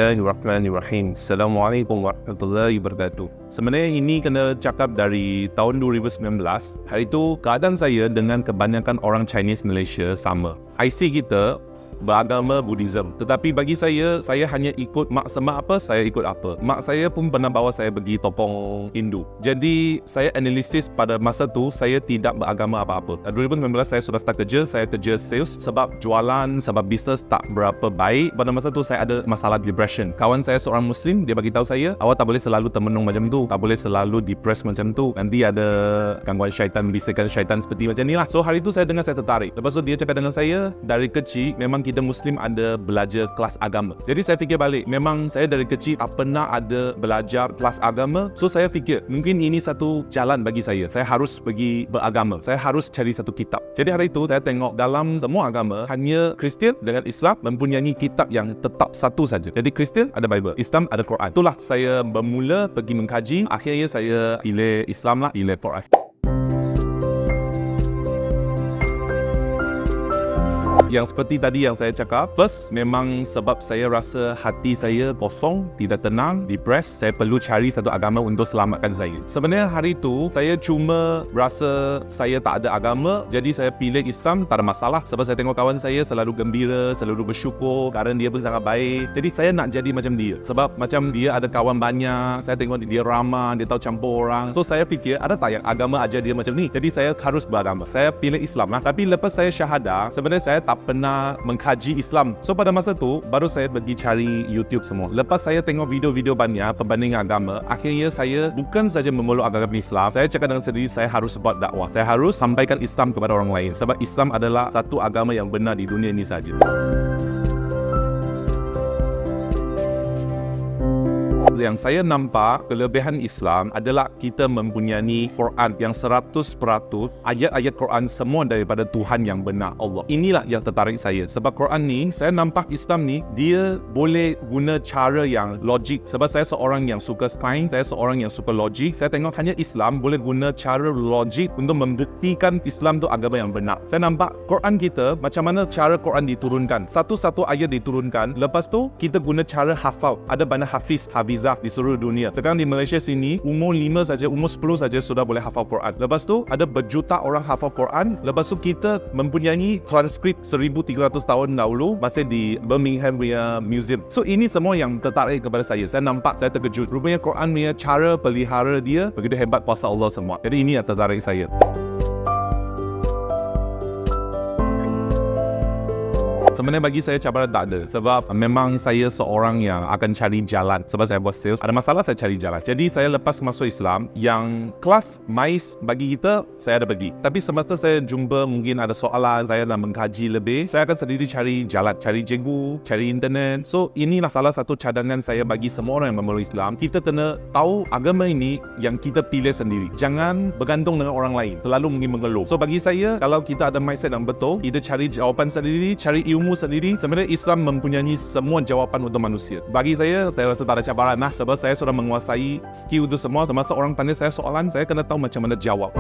Bismillahirrahmanirrahim. Assalamualaikum warahmatullahi wabarakatuh. Sebenarnya ini kena cakap dari tahun 2019. Hari itu keadaan saya dengan kebanyakan orang Chinese Malaysia sama. IC kita beragama Buddhism. Tetapi bagi saya hanya ikut mak semak apa, saya ikut apa. Mak saya pun pernah bawa saya pergi topong Hindu. Jadi saya analisis pada masa tu saya tidak beragama apa-apa. 2019 saya sudah start kerja, saya kerja sales sebab jualan, sebab bisnes tak berapa baik. Pada masa tu saya ada masalah depression. Kawan saya seorang Muslim, dia bagi tahu saya, awak tak boleh selalu termenung macam tu, tak boleh selalu depressed macam tu. Nanti ada gangguan syaitan, bisikan syaitan seperti macam ni lah. So hari tu saya dengar, saya tertarik. Lepas tu dia cakap dengan saya, dari kecil memang kita Muslim ada belajar kelas agama. Jadi saya fikir balik, memang saya dari kecil tak pernah ada belajar kelas agama. So saya fikir, mungkin ini satu jalan bagi saya. Saya harus pergi beragama. Saya harus cari satu kitab. Jadi hari itu saya tengok dalam semua agama, hanya Kristian dengan Islam mempunyai kitab yang tetap satu saja. Jadi Kristian ada Bible, Islam ada Quran. Itulah saya bermula pergi mengkaji. Akhirnya saya pilih Islam lah, pilih Quran. Yang seperti tadi yang saya cakap, first memang sebab saya rasa hati saya kosong, tidak tenang, depressed, saya perlu cari satu agama untuk selamatkan saya. Sebenarnya hari itu saya cuma rasa saya tak ada agama, jadi saya pilih Islam, tak ada masalah sebab saya tengok kawan saya selalu gembira, selalu bersyukur, keadaan dia pun sangat baik. Jadi saya nak jadi macam dia, sebab macam dia ada kawan banyak, saya tengok dia ramah, dia tahu campur orang. So saya fikir, ada tak yang agama ajar dia macam ni? Jadi saya harus beragama. Saya pilih Islam lah. Tapi lepas saya syahadah, sebenarnya saya tak pernah mengkaji Islam. So pada masa tu baru saya pergi cari YouTube semua. Lepas saya tengok video-video banyak perbandingan agama, akhirnya saya bukan saja memeluk agama Islam, saya cakap dengan sendiri saya harus buat dakwah. Saya harus sampaikan Islam kepada orang lain sebab Islam adalah satu agama yang benar di dunia ini saja. Yang saya nampak kelebihan Islam adalah kita mempunyai Quran yang 100% ayat-ayat Quran semua daripada Tuhan yang benar, Allah. Inilah yang tertarik saya sebab Quran ni, saya nampak Islam ni dia boleh guna cara yang logik. Sebab saya seorang yang suka sains, saya seorang yang suka logik. Saya tengok hanya Islam boleh guna cara logik untuk membuktikan Islam tu agama yang benar. Saya nampak Quran kita macam mana cara Quran diturunkan. Satu-satu ayat diturunkan, lepas tu kita guna cara hafal. Ada banyak hafizah di seluruh dunia. Sekarang di Malaysia sini, umur 5 saja, umur 10 saja sudah boleh hafal Quran. Lepas tu, ada berjuta orang hafal Quran. Lepas tu, kita mempunyai transkrip 1300 tahun dahulu masih di Birmingham punya museum. So, ini semua yang tertarik kepada saya. Saya nampak, saya terkejut. Rupanya Quran punya cara pelihara dia begitu hebat kuasa Allah semua. Jadi, ini yang tertarik saya. Sebenarnya bagi saya cabaran tak ada sebab memang saya seorang yang akan cari jalan. Sebab saya buat sales, ada masalah saya cari jalan. Jadi saya lepas masuk Islam, yang kelas MICE bagi kita, saya ada pergi. Tapi semasa saya jumpa mungkin ada soalan, saya nak mengkaji lebih, saya akan sendiri cari jalan, cari cikgu, cari internet. So inilah salah satu cadangan saya bagi semua orang yang memeluk Islam. Kita kena tahu agama ini yang kita pilih sendiri. Jangan bergantung dengan orang lain, terlalu mungkin mengeluh. So bagi saya, kalau kita ada mindset yang betul, kita cari jawapan sendiri, cari ilmu sendiri, sebenarnya Islam mempunyai semua jawapan untuk manusia. Bagi saya rasa tak ada cabaran lah sebab saya sudah menguasai skill itu semua. Semasa orang tanya saya soalan, saya kena tahu macam mana jawab.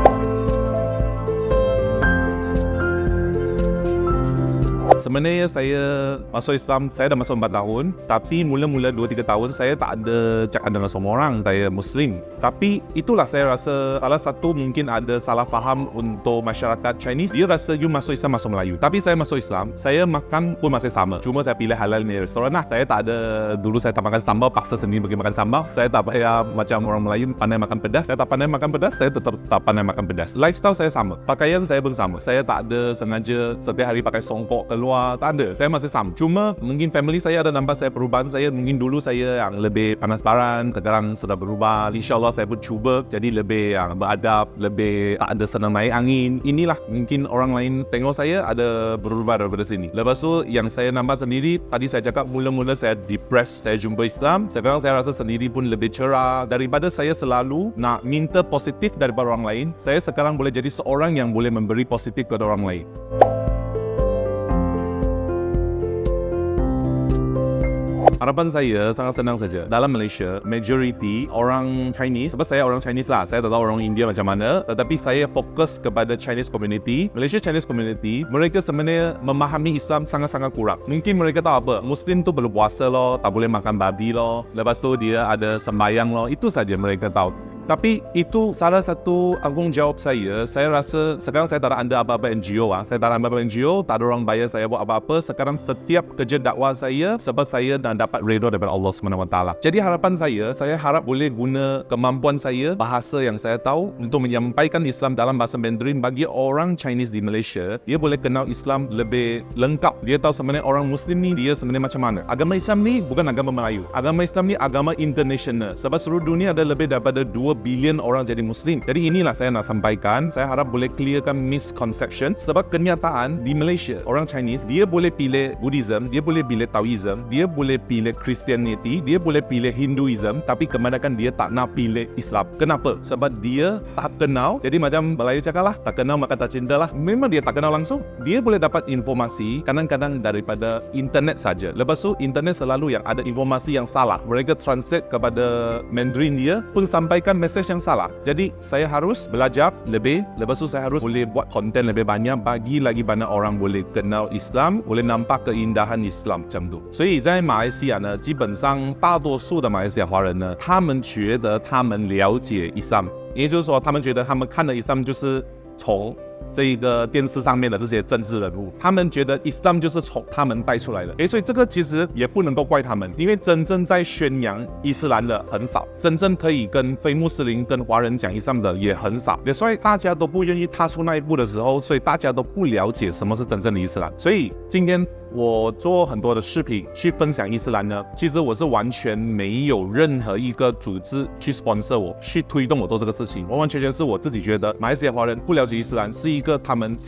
Sebenarnya saya masuk Islam, saya dah masuk 4 tahun. Tapi mula-mula 2-3 tahun saya tak ada cakap dengan semua orang saya Muslim. Tapi itulah saya rasa salah satu mungkin ada salah faham untuk masyarakat Chinese. Dia rasa you masuk Islam, masuk Melayu. Tapi saya masuk Islam, saya makan pun masih sama. Cuma saya pilih halal ni restoran lah. Saya tak ada, dulu saya tak makan sambal, paksa sendiri pergi makan sambal. Saya tak payah macam orang Melayu pandai makan pedas. Saya tak pandai makan pedas, saya tetap tak pandai makan pedas. Lifestyle saya sama, pakaian saya pun sama. Saya tak ada sengaja setiap hari pakai songkok keluar, tak ada. Saya masih sama. Cuma mungkin family saya ada nampak saya perubahan saya. Mungkin dulu saya yang lebih panas baran, sekarang sudah berubah. InsyaAllah saya pun cuba jadi lebih yang beradab, lebih tak ada senang naik angin. Inilah mungkin orang lain tengok saya ada berubah daripada sini. Lepas tu yang saya nampak sendiri, tadi saya cakap mula-mula saya depressed, saya jumpa Islam. Sekarang saya rasa sendiri pun lebih cerah. Daripada saya selalu nak minta positif daripada orang lain, saya sekarang boleh jadi seorang yang boleh memberi positif kepada orang lain. Harapan saya sangat senang saja. Dalam Malaysia, majority orang Chinese, sebab saya orang Chinese lah, saya tak tahu orang India macam mana, tetapi saya fokus kepada Chinese community. Malaysia Chinese community, mereka sebenarnya memahami Islam sangat-sangat kurang. Mungkin mereka tahu apa, Muslim tu perlu puasa loh, tak boleh makan babi loh, lepas tu dia ada sembahyang loh, itu saja mereka tahu. Tapi itu salah satu tanggungjawab saya. Saya rasa sekarang saya tak ada apa-apa NGO. Saya tak ada apa-apa NGO, tak ada orang bayar saya buat apa-apa. Sekarang setiap kerja dakwah saya sebab saya dah dapat redha daripada Allah SWT. Jadi harapan saya harap boleh guna kemampuan saya, bahasa yang saya tahu untuk menyampaikan Islam dalam bahasa Mandarin bagi orang Chinese di Malaysia. Dia boleh kenal Islam lebih lengkap. Dia tahu sebenarnya orang Muslim ni dia sebenarnya macam mana. Agama Islam ni bukan agama Melayu. Agama Islam ni agama international. Sebab seluruh dunia ada lebih daripada 2 bilion orang jadi Muslim. Jadi inilah saya nak sampaikan. Saya harap boleh clearkan misconception. Sebab kenyataan di Malaysia, orang Chinese, dia boleh pilih Buddhism, dia boleh pilih Taoism, dia boleh pilih Christianity, dia boleh pilih Hinduism, tapi kebanyakan dia tak nak pilih Islam. Kenapa? Sebab dia tak kenal. Jadi macam Melayu cakap lah, tak kenal maka tak cinta lah. Memang dia tak kenal langsung. Dia boleh dapat informasi kadang-kadang daripada internet saja. Lepas tu, internet selalu yang ada informasi yang salah. Mereka translate kepada Mandarin dia pun sampaikan message yang salah. Jadi saya harus belajar lebih. Lepas tu saya harus boleh buat konten lebih banyak bagi lagi banyak orang boleh kenal Islam, boleh nampak keindahan Islam macam tu. 所以在马来西亚呢，基本上大多数的马来西亚华人呢，他们觉得他们了解 Islam， 也就是说他们觉得他们看的 Islam 就是从这一个电视上面的这些政治人物，他们觉得 Islam 就是从他们带出来的。所以这个其实也不能够怪他们，因为真正在宣扬伊斯兰的很少，真正可以跟非穆斯林、跟华人讲伊斯兰的也很少。所以大家都不愿意踏出那一步的时候，所以大家都不了解什么是真正的伊斯兰。所以今天我做很多的视频去分享伊斯兰呢，其实我是完全没有任何一个组织去 sponsor 我，去推动我做这个事情，完完全全是我自己觉得马来西亚华人不了解伊斯兰是一个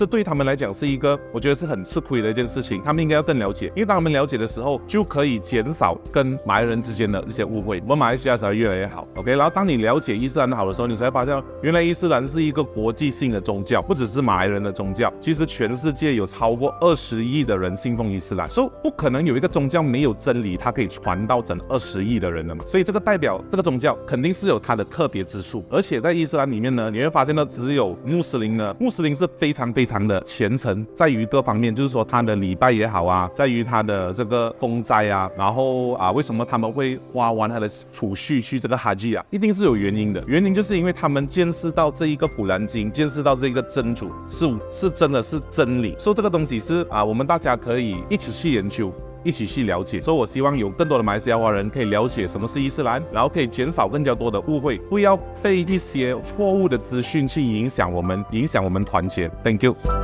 对他们来讲是一个我觉得是很吃亏的一件事情，他们应该要更了解，因为当他们了解的时候，就可以减少跟马来人之间的这些误会，我们马来西亚才会越来越好。OK， 然后当你了解伊斯兰好的时候，你才会发现原来伊斯兰是一个国际性的宗教，不只是马来人的宗教，其实全世界有超过20亿的人信奉伊斯兰，所以不可能有一个宗教没有真理，它可以传到整20亿的人了嘛。所以这个代表这个宗教肯定是有它的特别之处，而且在伊斯兰里面呢，你会发现呢，只有穆斯林呢，穆斯林是非常非常的虔诚，在于各方面，就是说他的礼拜也好啊，在于他的这个封斋啊，然后为什么他们会花完他的储蓄去这个哈吉啊，一定是有原因的。原因就是因为他们见识到这一个古兰经，见识到这个真主是真的是真理，所以这个东西是我们大家可以一起去研究，一起去了解。所以我希望有更多的马来西亚华人可以了解什么是伊斯兰，然后可以减少更加多的误会，不要被一些错误的资讯去影响我们团结。Thank you。